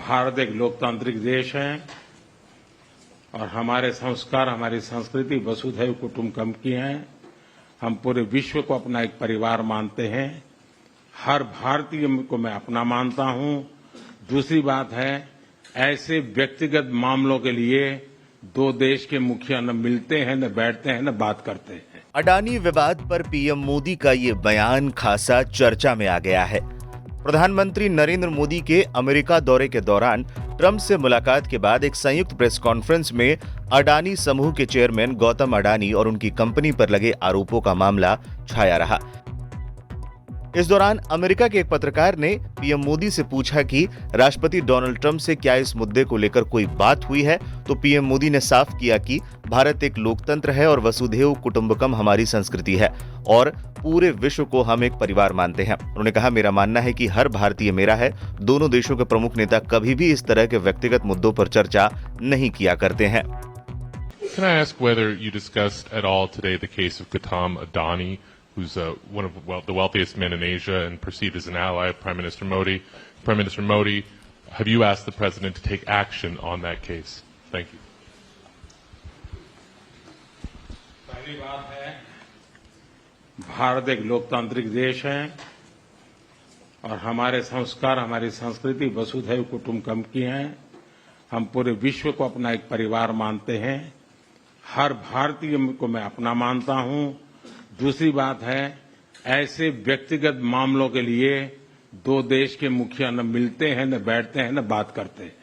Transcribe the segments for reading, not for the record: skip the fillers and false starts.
भारत एक लोकतांत्रिक देश है और हमारे संस्कार, हमारी संस्कृति वसुधैव कुटुंबकम की है। हम पूरे विश्व को अपना एक परिवार मानते हैं। हर भारतीय को मैं अपना मानता हूं। दूसरी बात है, ऐसे व्यक्तिगत मामलों के लिए दो देश के मुखिया न मिलते हैं, न बैठते हैं, न बात करते हैं। अडानी विवाद पर पीएम मोदी का ये बयान खासा चर्चा में आ गया है। प्रधानमंत्री नरेंद्र मोदी के अमेरिका दौरे के दौरान ट्रंप से मुलाकात के बाद एक संयुक्त प्रेस कॉन्फ्रेंस में अडानी समूह के चेयरमैन गौतम अडानी और उनकी कंपनी पर लगे आरोपों का मामला छाया रहा। इस दौरान अमेरिका के एक पत्रकार ने पीएम मोदी से पूछा कि राष्ट्रपति डोनाल्ड ट्रंप से क्या इस मुद्दे को लेकर कोई बात हुई है, तो पीएम मोदी ने साफ किया कि भारत एक लोकतंत्र है और वसुधैव कुटुंबकम हमारी संस्कृति है और पूरे विश्व को हम एक परिवार मानते हैं। उन्होंने कहा, मेरा मानना है कि हर भारतीय मेरा है। दोनों देशों के प्रमुख नेता कभी भी इस तरह के व्यक्तिगत मुद्दों पर चर्चा नहीं किया करते हैं। Can I ask whether you discussed at all today the case of Gautam Adani, who's one of the wealthiest men in Asia and perceived as an ally of Prime Minister Modi? Prime Minister Modi, have you asked the President to take action on that case? Thank you. पहली बात है, भारत एक लोकतांत्रिक देश है और हमारे संस्कार, हमारी संस्कृति वसुधैव कुटुंबकम की है। हम पूरे विश्व को अपना एक परिवार मानते हैं। हर भारतीय को मैं अपना मानता हूं। दूसरी बात है, ऐसे व्यक्तिगत मामलों के लिए दो देश के मुखिया न मिलते हैं, न बैठते हैं, न बात करते हैं।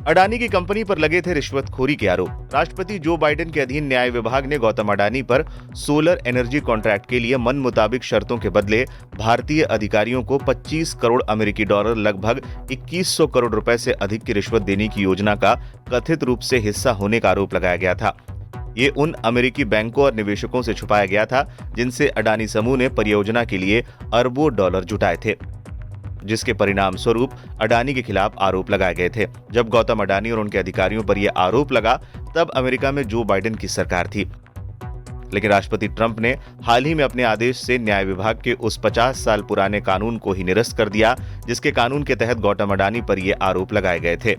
अडानी की कंपनी पर लगे थे रिश्वतखोरी के आरोप। राष्ट्रपति जो बाइडेन के अधीन न्याय विभाग ने गौतम अडानी पर सोलर एनर्जी कॉन्ट्रैक्ट के लिए मन मुताबिक शर्तों के बदले भारतीय अधिकारियों को 25 करोड़ अमेरिकी डॉलर, लगभग 2100 करोड़ रुपए से अधिक की रिश्वत देने की योजना का कथित रूप से हिस्सा होने का आरोप लगाया गया था। ये उन अमेरिकी बैंकों और निवेशकों से छुपाया गया था जिनसे अडानी समूह ने परियोजना के लिए अरबों डॉलर जुटाए थे, जिसके परिणाम स्वरूप अडानी के खिलाफ आरोप लगाए गए थे। जब गौतम अडानी और उनके अधिकारियों पर यह आरोप लगा, तब अमेरिका में जो बाइडेन की सरकार थी। लेकिन राष्ट्रपति ट्रंप ने हाल ही में अपने आदेश से न्याय विभाग के उस 50 साल पुराने कानून को ही निरस्त कर दिया, जिसके कानून के तहत गौतम अडानी पर यह आरोप लगाए गए थे।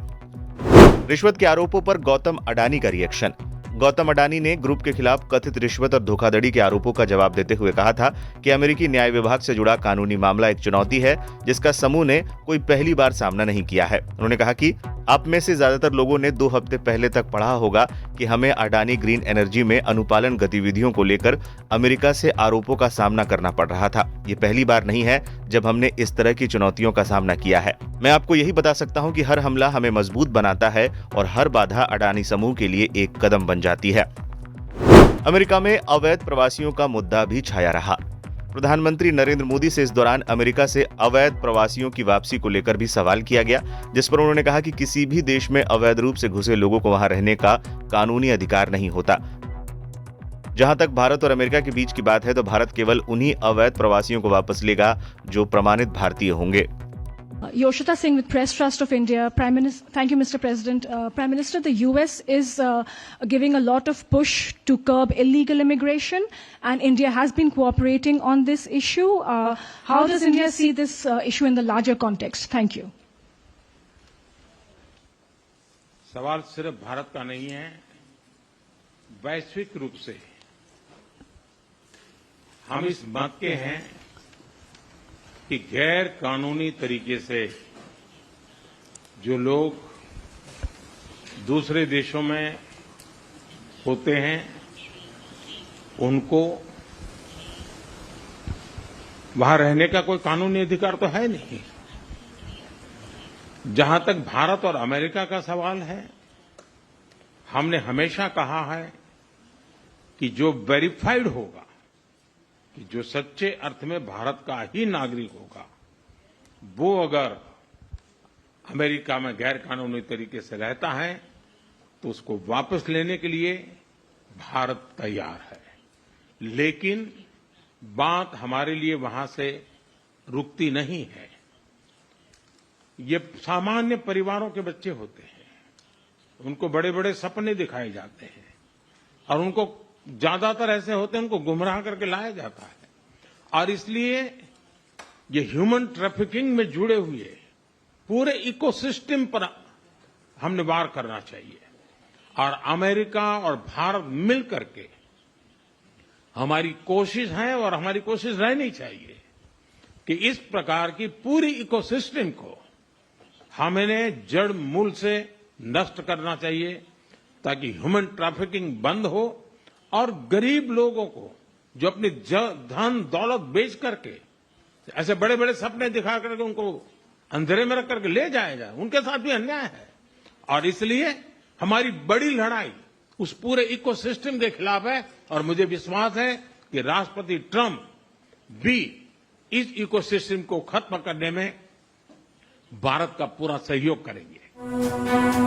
रिश्वत के आरोपों पर गौतम अडानी का रिएक्शन। गौतम अडानी ने ग्रुप के खिलाफ कथित रिश्वत और धोखाधड़ी के आरोपों का जवाब देते हुए कहा था कि अमेरिकी न्याय विभाग से जुड़ा कानूनी मामला एक चुनौती है जिसका समूह ने कोई पहली बार सामना नहीं किया है। उन्होंने कहा कि आप में से ज्यादातर लोगों ने 2 हफ्ते पहले तक पढ़ा होगा कि हमें अडानी ग्रीन एनर्जी में अनुपालन गतिविधियों को लेकर अमेरिका से आरोपों का सामना करना पड़ रहा था। ये पहली बार नहीं है जब हमने इस तरह की चुनौतियों का सामना किया है। मैं आपको यही बता सकता हूं कि हर हमला हमें मजबूत बनाता है और हर बाधा अडानी समूह के लिए एक कदम बन जाती है। अमेरिका में अवैध प्रवासियों का मुद्दा भी छाया रहा। प्रधानमंत्री नरेंद्र मोदी से इस दौरान अमेरिका से अवैध प्रवासियों की वापसी को लेकर भी सवाल किया गया, जिस पर उन्होंने कहा कि किसी भी देश में अवैध रूप से घुसे लोगों को वहां रहने का कानूनी अधिकार नहीं होता। जहां तक भारत और अमेरिका के बीच की बात है, तो भारत केवल उन्हीं अवैध प्रवासियों को वापस लेगा जो प्रमाणित भारतीय होंगे। Yoshita Singh with Press Trust of India. Prime Minister, thank you, Mr. President. Prime Minister, the U.S. is giving a lot of push to curb illegal immigration, and India has been cooperating on this issue. How does India see this issue in the larger context? Thank you. सवाल सिर्फ भारत का नहीं है, वैश्विक रूप से हम इस बात के हैं कि गैर कानूनी तरीके से जो लोग दूसरे देशों में होते हैं, उनको वहां रहने का कोई कानूनी अधिकार तो है नहीं। जहां तक भारत और अमेरिका का सवाल है, हमने हमेशा कहा है कि जो वेरीफाइड होगा, कि जो सच्चे अर्थ में भारत का ही नागरिक होगा, वो अगर अमेरिका में गैर कानूनी तरीके से रहता है तो उसको वापस लेने के लिए भारत तैयार है। लेकिन बात हमारे लिए वहां से रुकती नहीं है। ये सामान्य परिवारों के बच्चे होते हैं, उनको बड़े बड़े सपने दिखाए जाते हैं और उनको ज्यादातर ऐसे होते हैं, उनको गुमराह करके लाया जाता है। और इसलिए ये ह्यूमन ट्रैफिकिंग में जुड़े हुए पूरे इकोसिस्टम पर हमने वार करना चाहिए और अमेरिका और भारत मिल करके हमारी कोशिश है और हमारी कोशिश रहनी चाहिए कि इस प्रकार की पूरी इकोसिस्टम को हमें जड़ मूल से नष्ट करना चाहिए ताकि ह्यूमन ट्रैफिकिंग बंद हो और गरीब लोगों को जो अपनी धन दौलत बेच करके ऐसे बड़े बड़े सपने दिखा करके उनको अंधेरे में रख करके ले जाया जाए, उनके साथ भी अन्याय है। और इसलिए हमारी बड़ी लड़ाई उस पूरे इकोसिस्टम के खिलाफ है और मुझे विश्वास है कि राष्ट्रपति ट्रंप भी इस इकोसिस्टम को खत्म करने में भारत का पूरा सहयोग करेंगे।